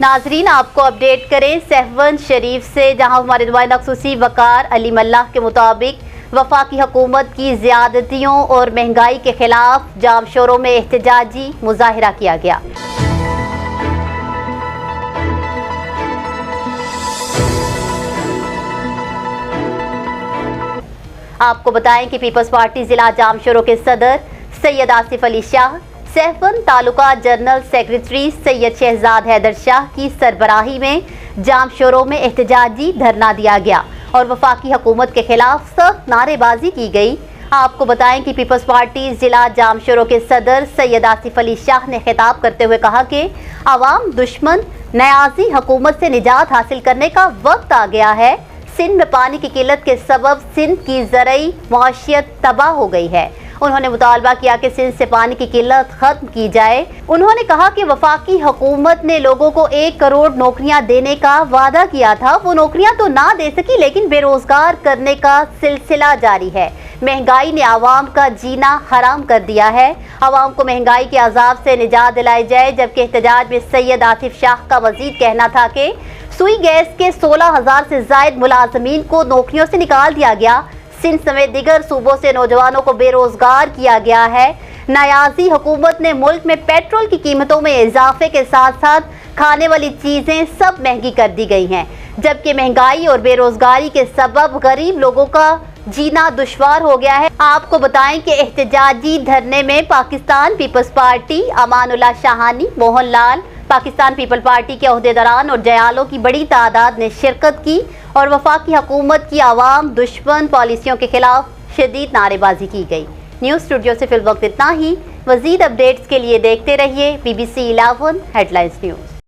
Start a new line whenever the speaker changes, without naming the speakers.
नाजरीन, आपको अपडेट करें सहवन शरीफ से, जहां हमारे नुमाइंदा खसूसी वकार अली मल्लाह के मुताबिक वफाकी हुकूमत की ज़्यादतियों और महंगाई के खिलाफ जाम शोरों में एहतजाजी मुजाहिरा किया गया। आपको बताएं कि पीपल्स पार्टी जिला जाम शोरों के सदर सैयद आसिफ अली शाह, सहवन तालुका जनरल सेक्रेटरी सैयद शहजाद हैदर शाह की सरबराही में जाम शोरों में एहतजाजी धरना दिया गया और वफाकी हुकूमत के खिलाफ सख्त नारेबाजी की गई। आपको बताएं कि पीपल्स पार्टी जिला जाम शोरों के सदर सैयद आसिफ अली शाह ने खिताब करते हुए कहा कि आवाम दुश्मन नयाजी हुकूमत से निजात हासिल करने का वक्त आ गया है। सिंध में पानी की किल्लत के सबब सिंध की ज़रई मआशियत तबाह हो गई है। उन्होंने मुतालबा किया कि सिंध से पानी की किल्लत खत्म की जाए। उन्होंने कहा कि वफाकी हुकूमत ने लोगों को 1 करोड़ नौकरियां देने का वादा किया था, वो नौकरियां तो ना दे सकी, लेकिन बेरोजगार करने का सिलसिला जारी है। महंगाई ने आवाम का जीना हराम कर दिया है। आवाम को महंगाई के अजाब से निजात दिलाई जाए। जबकि एहतजाज में सैयद आसिफ शाह का मजीद कहना था कि सुई गैस के 16,000 से जायद मुलाजमीन को नौकरियों से निकाल दिया गया। सिंध समेत दीगर सूबों से नौजवानों को बेरोजगार किया गया है। नयाजी हुकूमत ने मुल्क में पेट्रोल की कीमतों में इजाफे के साथ साथ खाने वाली चीजें सब महंगी कर दी गई हैं। जबकि महंगाई और बेरोजगारी के सबब गरीब लोगों का जीना दुश्वार हो गया है। आपको बताएं कि एहतजाजी धरने में Pakistan peoples party, Amanullah Shahani, Mohan Lal, Pakistan people party के ओहदेदारान और जयालों की बड़ी तादाद ने शिरकत की और वफाकी हुकूमत की आवाम दुश्मन पॉलिसियों के खिलाफ शदीद नारेबाजी की गई। न्यूज़ स्टूडियो से फिल वक्त इतना ही। मज़ीद अपडेट्स के लिए देखते रहिए BBC 11 हेडलाइंस न्यूज़।